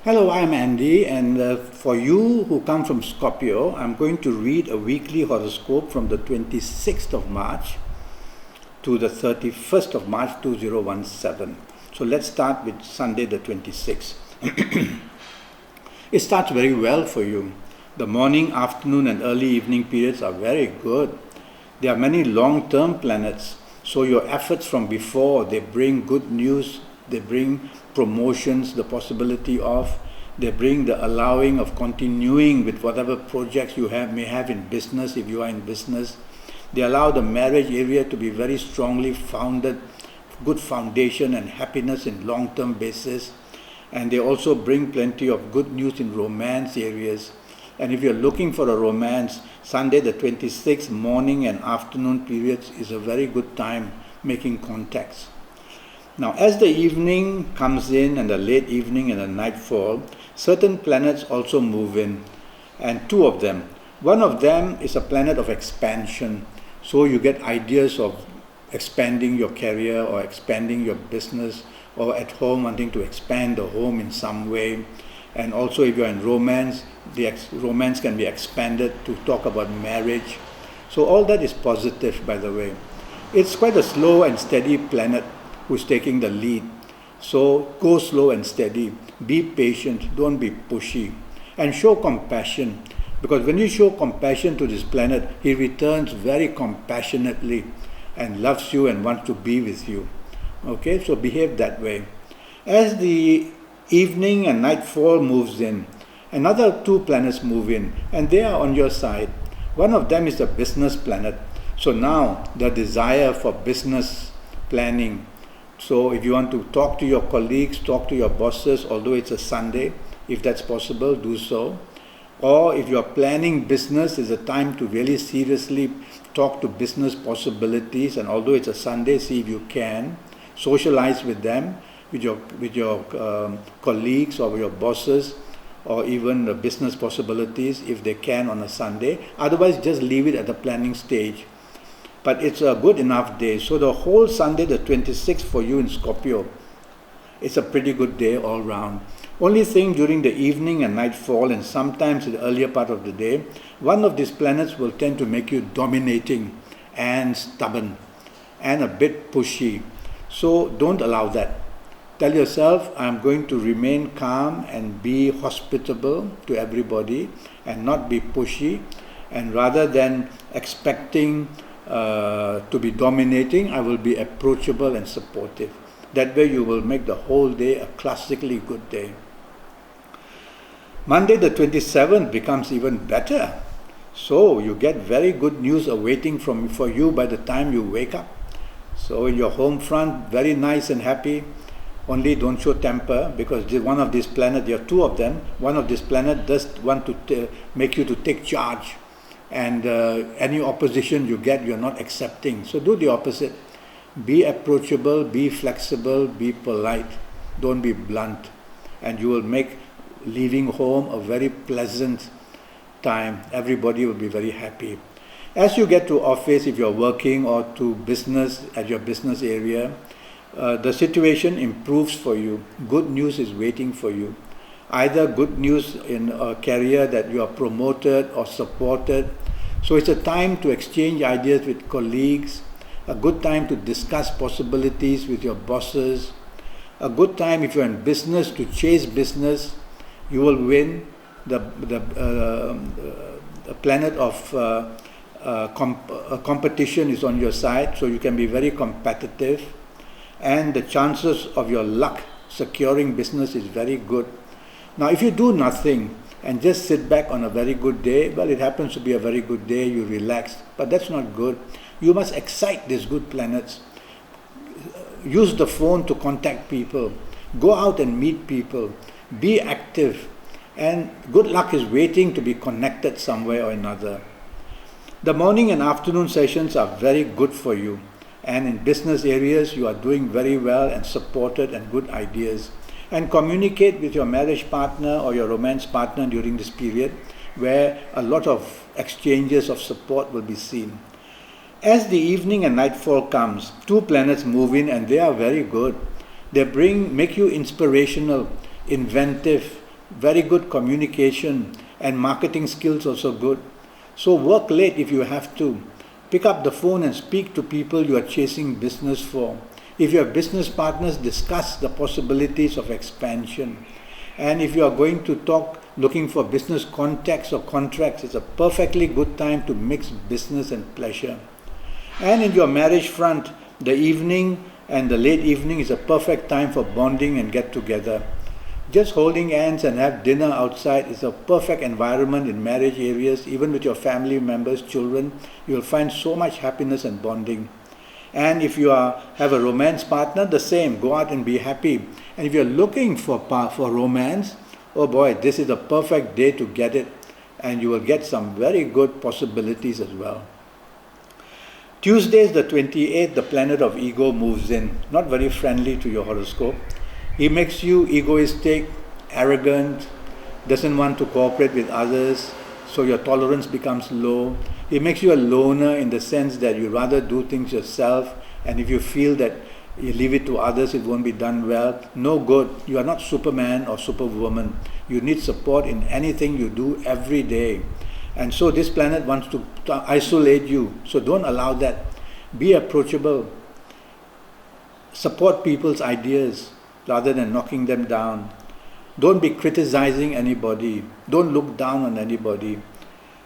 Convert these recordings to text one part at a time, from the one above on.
Hello, I'm Andy, and for you who come from Scorpio, I'm going to read a weekly horoscope from the 26th of March to the 31st of March 2017. So let's start with Sunday the 26th. It starts very well for you. The morning, afternoon, and early evening periods are very good. There are many long-term planets, so your efforts from before, they bring good news, they bring promotions, the possibility of, they bring the allowing of continuing with whatever projects you may have in business, if you are in business. They allow the marriage area to be very strongly founded, good foundation and happiness in long-term basis. And they also bring plenty of good news in romance areas. And if you're looking for a romance, Sunday the 26th morning and afternoon periods is a very good time making contacts. Now, as the evening comes in and the late evening and the nightfall, certain planets also move in, and two of them. One of them is a planet of expansion, so you get ideas of expanding your career or expanding your business, or at home wanting to expand the home in some way. And also if you're in romance, the romance can be expanded to talk about marriage. So all that is positive, by the way. It's quite a slow and steady planet who's taking the lead. So go slow and steady. Be patient, don't be pushy. And show compassion. Because when you show compassion to this planet, he returns very compassionately and loves you and wants to be with you. Okay, so behave that way. As the evening and nightfall moves in, another two planets move in, and they are on your side. One of them is the business planet. So now the desire for business planning. So if you want to talk to your colleagues, talk to your bosses, although it's a Sunday, if that's possible, do so. Or if you're planning business, it's a time to really seriously talk to business possibilities, and although it's a Sunday, see if you can socialize with them, with your colleagues or your bosses, or even the business possibilities if they can on a Sunday. Otherwise, just leave it at the planning stage. But it's a good enough day. So the whole Sunday, the 26th for you in Scorpio, it's a pretty good day all round. Only thing, during the evening and nightfall, and sometimes in the earlier part of the day, one of these planets will tend to make you dominating and stubborn and a bit pushy. So don't allow that. Tell yourself, I'm going to remain calm and be hospitable to everybody and not be pushy. And rather than expecting to be dominating, I will be approachable and supportive. That way you will make the whole day a classically good day. Monday the 27th becomes even better. So you get very good news awaiting for you by the time you wake up. So in your home front, very nice and happy. Only don't show temper, because one of these planets, there are two of them, one of these planets does want to make you to take charge. And any opposition you get, you're not accepting. So do the opposite. Be approachable, be flexible, be polite. Don't be blunt. And you will make leaving home a very pleasant time. Everybody will be very happy. As you get to office, if you're working, or to business at your business area, the situation improves for you. Good news is waiting for you. Either good news in a career that you are promoted or supported. So it's a time to exchange ideas with colleagues, a good time to discuss possibilities with your bosses, a good time if you're in business to chase business. You will win. The planet of competition is on your side, so you can be very competitive, and the chances of your luck securing business is very good. Now, if you do nothing and just sit back on a very good day, well, it happens to be a very good day, you relax, but that's not good. You must excite these good planets. Use the phone to contact people. Go out and meet people. Be active. And good luck is waiting to be connected somewhere or another. The morning and afternoon sessions are very good for you. And in business areas, you are doing very well and supported and good ideas. And communicate with your marriage partner or your romance partner during this period, where a lot of exchanges of support will be seen. As the evening and nightfall comes, two planets move in, and they are very good. They make you inspirational, inventive, very good communication, and marketing skills also good. So work late if you have to. Pick up the phone and speak to people you are chasing business for. If you have business partners, discuss the possibilities of expansion. And if you are going to talk, looking for business contacts or contracts, it's a perfectly good time to mix business and pleasure. And in your marriage front, the evening and the late evening is a perfect time for bonding and get together. Just holding hands and have dinner outside is a perfect environment in marriage areas. Even with your family members, children, you will find so much happiness and bonding. And if you have a romance partner, the same. Go out and be happy. And if you're looking for romance, oh boy, this is a perfect day to get it. And you will get some very good possibilities as well. Tuesday is the 28th, the planet of ego moves in. Not very friendly to your horoscope. He makes you egoistic, arrogant, doesn't want to cooperate with others, so your tolerance becomes low. He makes you a loner in the sense that you rather do things yourself, and if you feel that you leave it to others, it won't be done well. No good. You are not Superman or Superwoman. You need support in anything you do every day. And so this planet wants to isolate you, so don't allow that. Be approachable. Support people's ideas rather than knocking them down. Don't be criticizing anybody. Don't look down on anybody.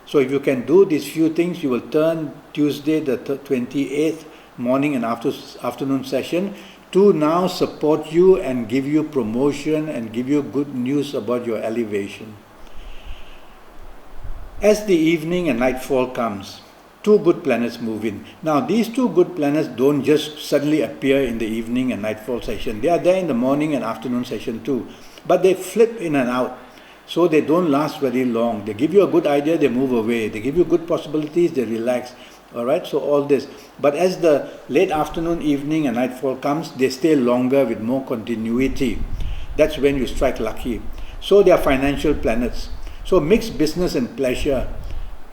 So if you can do these few things, you will turn Tuesday the 28th morning and afternoon session to now support you and give you promotion and give you good news about your elevation. As the evening and nightfall comes, two good planets move in. Now these two good planets don't just suddenly appear in the evening and nightfall session. They are there in the morning and afternoon session too. But they flip in and out. So they don't last very long. They give you a good idea, they move away. They give you good possibilities, they relax. Alright, so all this. But as the late afternoon, evening and nightfall comes, they stay longer with more continuity. That's when you strike lucky. So they are financial planets. So mix business and pleasure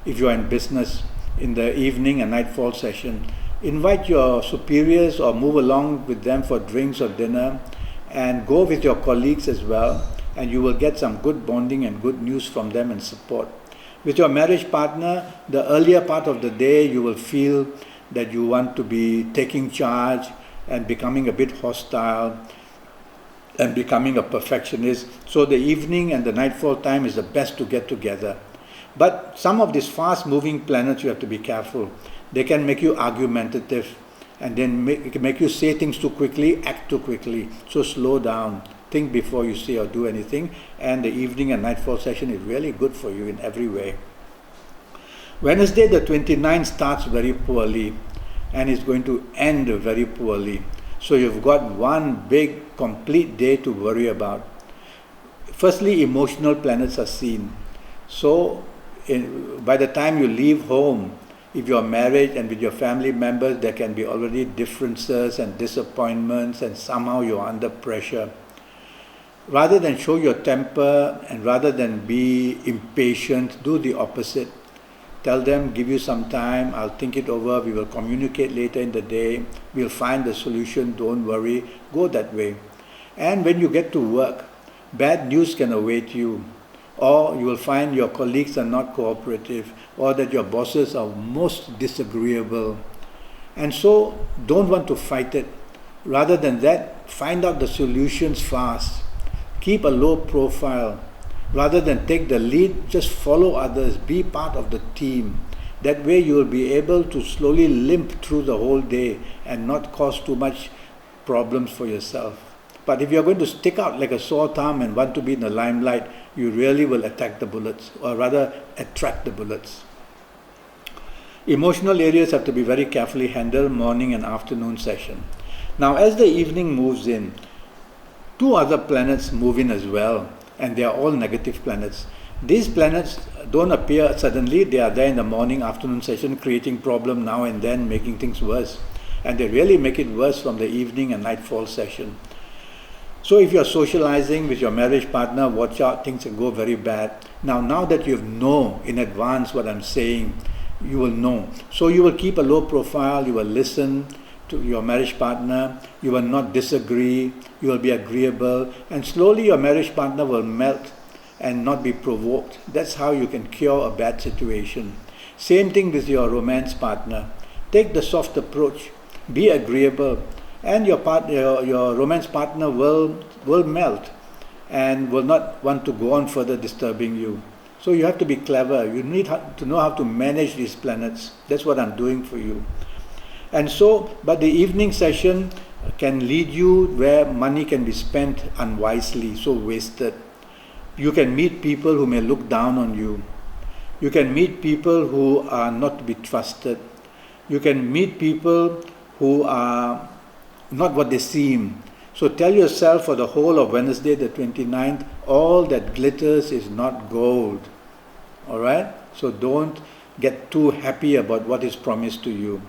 if you are in business in the evening and nightfall session. Invite your superiors or move along with them for drinks or dinner, and go with your colleagues as well, and you will get some good bonding and good news from them and support. With your marriage partner, the earlier part of the day you will feel that you want to be taking charge and becoming a bit hostile and becoming a perfectionist. So the evening and the nightfall time is the best to get together. But some of these fast-moving planets, you have to be careful. They can make you argumentative and then make you say things too quickly, act too quickly. So slow down. Think before you say or do anything. And the evening and nightfall session is really good for you in every way. Wednesday the 29th starts very poorly and is going to end very poorly. So you've got one big, complete day to worry about. Firstly, emotional planets are seen. So by the time you leave home, if you're married and with your family members, there can be already differences and disappointments, and somehow you're under pressure. Rather than show your temper and rather than be impatient, do the opposite. Tell them, give you some time, I'll think it over, we will communicate later in the day, we'll find the solution, don't worry, go that way. And when you get to work, bad news can await you. Or you will find your colleagues are not cooperative, or that your bosses are most disagreeable. And so don't want to fight it. Rather than that, find out the solutions fast. Keep a low profile. Rather than take the lead, just follow others, be part of the team. That way you will be able to slowly limp through the whole day and not cause too much problems for yourself. But if you're going to stick out like a sore thumb and want to be in the limelight, you really will attack the bullets, or rather attract the bullets. Emotional areas have to be very carefully handled, morning and afternoon session. Now as the evening moves in, two other planets move in as well, and they are all negative planets. These planets don't appear suddenly, they are there in the morning, afternoon session, creating problem now and then, making things worse. And they really make it worse from the evening and nightfall session. So if you're socializing with your marriage partner, watch out, things can go very bad. Now that you know in advance what I'm saying, you will know. So you will keep a low profile, you will listen to your marriage partner, you will not disagree, you will be agreeable, and slowly your marriage partner will melt and not be provoked. That's how you can cure a bad situation. Same thing with your romance partner. Take the soft approach. Be agreeable, and your romance partner will melt and will not want to go on further disturbing you. So you have to be clever. You need to know how to manage these planets. That's what I'm doing for you. And so, but the evening session can lead you where money can be spent unwisely, so wasted. You can meet people who may look down on you. You can meet people who are not to be trusted. You can meet people who are not what they seem. So tell yourself for the whole of Wednesday the 29th, all that glitters is not gold. Alright? So don't get too happy about what is promised to you.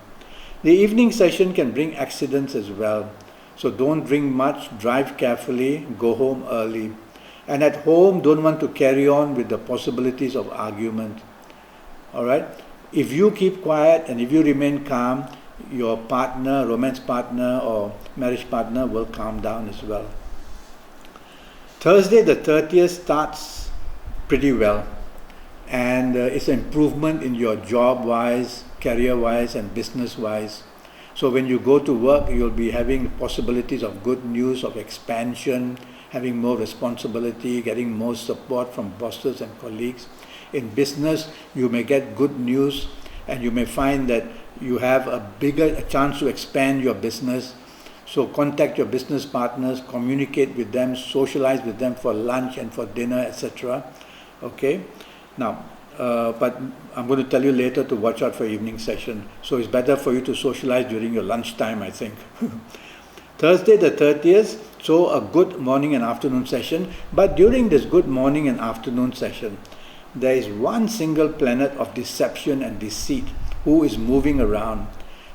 The evening session can bring accidents as well. So don't drink much, drive carefully, go home early. And at home, don't want to carry on with the possibilities of argument. Alright? If you keep quiet and if you remain calm, your partner, romance partner or marriage partner will calm down as well. Thursday the 30th starts pretty well, and it's an improvement in your job-wise, career-wise and business-wise. So when you go to work, you'll be having possibilities of good news, of expansion, having more responsibility, getting more support from bosses and colleagues. In business, you may get good news, and you may find that you have a chance to expand your business. So contact your business partners, communicate with them, socialize with them for lunch and for dinner, etc. Okay? Now, but I'm going to tell you later to watch out for evening session. So it's better for you to socialize during your lunchtime, I think. Thursday the 30th, so a good morning and afternoon session. But during this good morning and afternoon session, there is one single planet of deception and deceit who is moving around.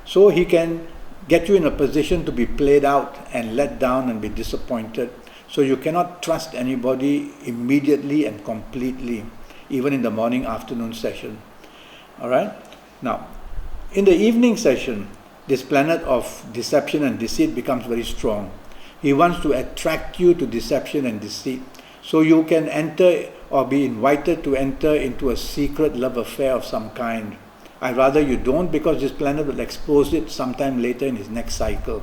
So he can get you in a position to be played out and let down and be disappointed. So you cannot trust anybody immediately and completely, even in the morning afternoon session. Alright? Now, in the evening session, this planet of deception and deceit becomes very strong. He wants to attract you to deception and deceit. So you can enter or be invited to enter into a secret love affair of some kind. I'd rather you don't, because this planet will expose it sometime later in his next cycle.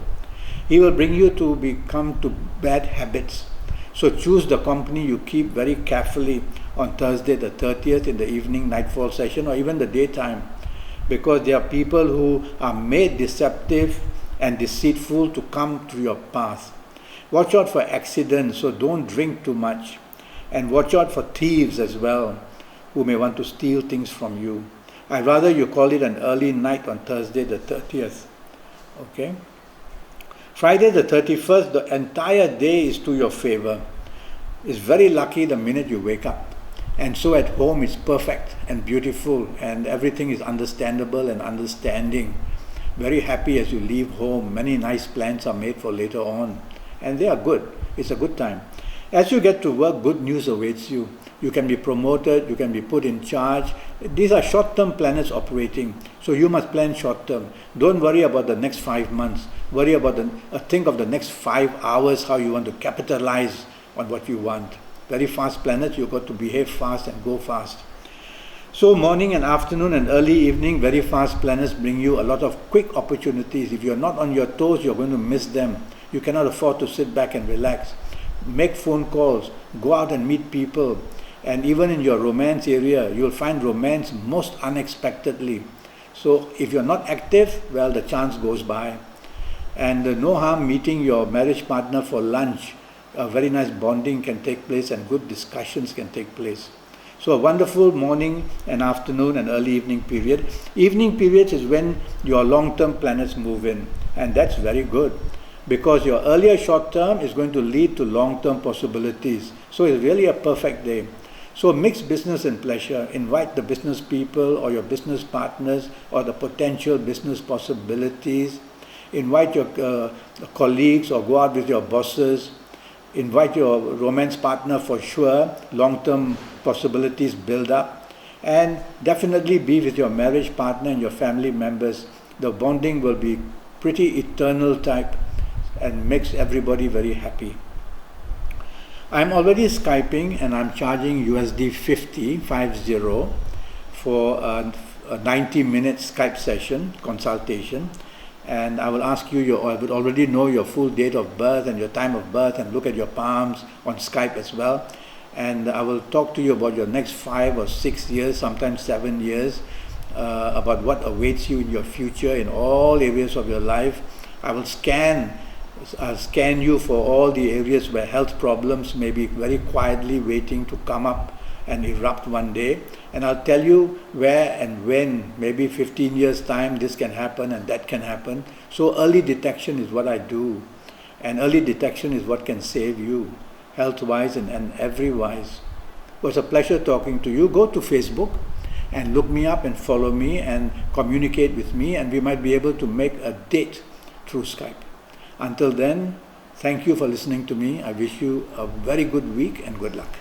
He will bring you to become to bad habits. So choose the company you keep very carefully on Thursday the 30th in the evening nightfall session or even the daytime, because there are people who are made deceptive and deceitful to come to your path. Watch out for accidents, so don't drink too much. And watch out for thieves as well, who may want to steal things from you. I'd rather you call it an early night on Thursday the 30th. Okay? Friday the 31st, the entire day is to your favor. It's very lucky the minute you wake up. And so at home it's perfect and beautiful and everything is understandable and understanding. Very happy as you leave home. Many nice plans are made for later on. And they are good. It's a good time. As you get to work, good news awaits you. You can be promoted, you can be put in charge. These are short-term planets operating, so you must plan short-term. Don't worry about the next 5 months. Worry about think of the next 5 hours, how you want to capitalize on what you want. Very fast planets, you've got to behave fast and go fast. So morning and afternoon and early evening, very fast planets bring you a lot of quick opportunities. If you're not on your toes, you're going to miss them. You cannot afford to sit back and relax. Make phone calls, go out and meet people. And even in your romance area, you'll find romance most unexpectedly. So if you're not active, well, the chance goes by. And no harm meeting your marriage partner for lunch. A very nice bonding can take place and good discussions can take place. So a wonderful morning and afternoon and early evening period. Evening periods is when your long-term planets move in. And that's very good, because your earlier short term is going to lead to long-term possibilities. So it's really a perfect day. So mix business and pleasure. Invite the business people or your business partners or the potential business possibilities. Invite your colleagues or go out with your bosses. Invite your romance partner for sure. Long-term possibilities build up. And definitely be with your marriage partner and your family members. The bonding will be pretty eternal type and makes everybody very happy. I'm already Skyping and I'm charging USD 50 for a 90-minute Skype session consultation. And I will ask you, I would already know your full date of birth and your time of birth and look at your palms on Skype as well. And I will talk to you about your next 5 or 6 years, sometimes 7 years, about what awaits you in your future in all areas of your life. I will scan you for all the areas where health problems may be very quietly waiting to come up and erupt one day. And I'll tell you where and when, maybe 15 years time, this can happen and that can happen. So early detection is what I do. And early detection is what can save you, health-wise and every-wise. It was a pleasure talking to you. Go to Facebook and look me up and follow me and communicate with me, and we might be able to make a date through Skype. Until then, thank you for listening to me. I wish you a very good week and good luck.